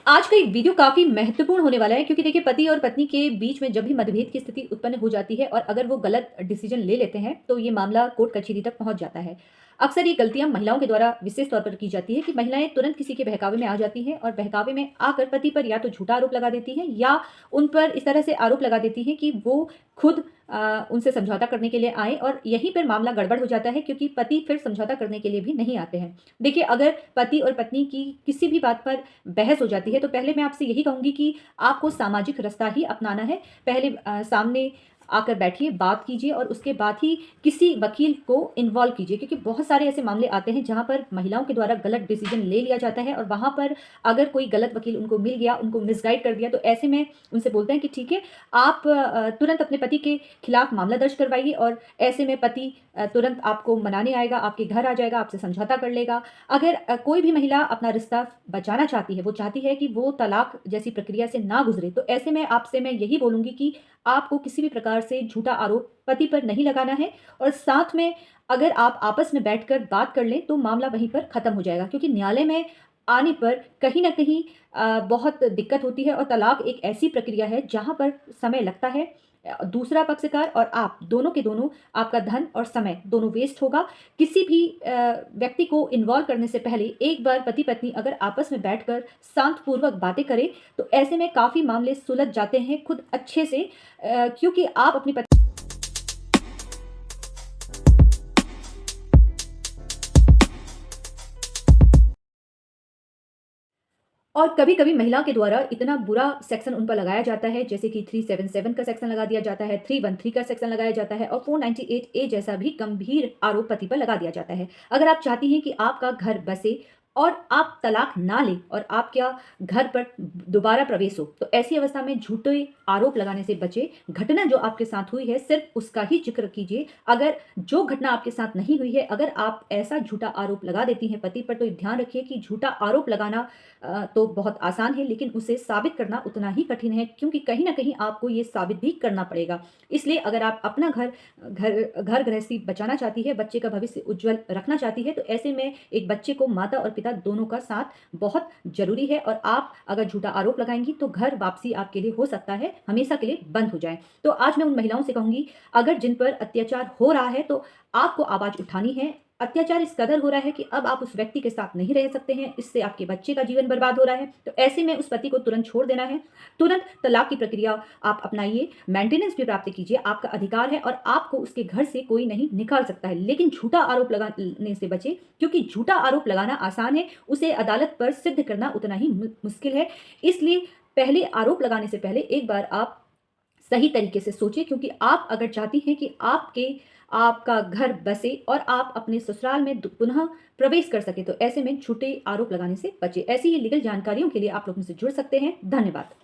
आज का एक वीडियो काफ़ी महत्वपूर्ण होने वाला है क्योंकि देखिए पति और पत्नी के बीच में जब भी मतभेद की स्थिति उत्पन्न हो जाती है और अगर वो गलत डिसीजन ले लेते हैं तो ये मामला कोर्ट कचहरी तक पहुंच जाता है। अक्सर ये गलतियां महिलाओं के द्वारा विशेष तौर पर की जाती है कि महिलाएं तुरंत किसी के बहकावे में आ जाती हैं और बहकावे में आकर पति पर या तो झूठा आरोप लगा देती हैं या उन पर इस तरह से आरोप लगा देती हैं कि वो खुद उनसे समझौता करने के लिए आए और यहीं पर मामला गड़बड़ हो जाता है क्योंकि पति फिर समझौता करने के लिए भी नहीं आते हैं। देखिए, अगर पति और पत्नी की किसी भी बात पर बहस हो जाती है तो पहले मैं आपसे यही कहूँगी कि आपको सामाजिक रास्ता ही अपनाना है। पहले सामने आकर बैठिए, बात कीजिए और उसके बाद ही किसी वकील को इन्वॉल्व कीजिए क्योंकि बहुत सारे ऐसे मामले आते हैं जहाँ पर महिलाओं के द्वारा गलत डिसीजन ले लिया जाता है और वहाँ पर अगर कोई गलत वकील उनको मिल गया, उनको मिसगाइड कर दिया, तो ऐसे में उनसे बोलते हैं कि ठीक है, आप तुरंत अपने पति के खिलाफ मामला दर्ज करवाइए और ऐसे में पति तुरंत आपको मनाने आएगा, आपके घर आ जाएगा, आपसे समझौता कर लेगा। अगर कोई भी महिला अपना रिश्ता बचाना चाहती है, वो चाहती है कि वो तलाक जैसी प्रक्रिया से ना गुजरे, तो ऐसे में आपसे मैं यही बोलूँगी कि आपको किसी भी प्रकार से झूठा आरोप पति पर नहीं लगाना है और साथ में अगर आप आपस में बैठकर बात कर लें, तो मामला वहीं पर ख़त्म हो जाएगा क्योंकि न्यायालय में आने पर कहीं न कहीं बहुत दिक्कत होती है और तलाक एक ऐसी प्रक्रिया है जहाँ पर समय लगता है। दूसरा पक्षकार और आप दोनों के दोनों, आपका धन और समय दोनों वेस्ट होगा। किसी भी व्यक्ति को इन्वॉल्व करने से पहले एक बार पति-पत्नी अगर आपस में बैठकर शांतपूर्वक बातें करें, तो ऐसे में काफ़ी मामले सुलझ जाते हैं खुद अच्छे से, क्योंकि आप अपनी पत्नी और कभी-कभी महिला के द्वारा इतना बुरा सेक्शन उन पर लगाया जाता है जैसे कि 377 का सेक्शन लगा दिया जाता है, 313 का सेक्शन लगाया जाता है और 498 ए जैसा भी गंभीर आरोप पति पर लगा दिया जाता है। अगर आप चाहती हैं कि आपका घर बसे और आप तलाक ना लें और आपका घर पर दोबारा प्रवेश हो, तो ऐसी अवस्था में झूठे आरोप लगाने से बचें। घटना जो आपके साथ हुई है, सिर्फ़ उसका ही ज़िक्र कीजिए। अगर जो घटना आपके साथ नहीं हुई है, अगर आप ऐसा झूठा आरोप लगा देती हैं पति पर, तो ध्यान रखिए कि झूठा आरोप लगाना तो बहुत आसान है लेकिन उसे साबित करना उतना ही कठिन है क्योंकि कहीं न कहीं आपको ये साबित भी करना पड़ेगा। इसलिए अगर आप अपना घर गृहस्थी बचाना चाहती है, बच्चे का भविष्य उज्ज्वल रखना चाहती है, तो ऐसे में एक बच्चे को माता और पिता दोनों का साथ बहुत ज़रूरी है और आप अगर झूठा आरोप लगाएँगी तो घर वापसी आपके लिए हो सकता है हमेशा के लिए बंद हो जाए। तो आज मैं उन महिलाओं से कहूँगी, अगर जिन पर अत्याचार हो रहा है तो आपको आवाज़ उठानी है। अत्याचार इस कदर हो रहा है कि अब आप उस व्यक्ति के साथ नहीं रह सकते हैं, इससे आपके बच्चे का जीवन बर्बाद हो रहा है, तो ऐसे में उस पति को तुरंत छोड़ देना है। तुरंत तलाक की प्रक्रिया आप अपनाइए, मेंटेनेंस भी प्राप्त कीजिए, आपका अधिकार है और आपको उसके घर से कोई नहीं निकाल सकता है। लेकिन झूठा आरोप लगाने से बचें क्योंकि झूठा आरोप लगाना आसान है, उसे अदालत पर सिद्ध करना उतना ही मुश्किल है। इसलिए पहले आरोप लगाने से पहले एक बार आप सही तरीके से सोचें क्योंकि आप अगर चाहती हैं कि आपका घर बसे और आप अपने ससुराल में पुनः प्रवेश कर सकें, तो ऐसे में झूठे आरोप लगाने से बचें। ऐसी ही लीगल जानकारियों के लिए आप लोग मुझसे जुड़ सकते हैं। धन्यवाद।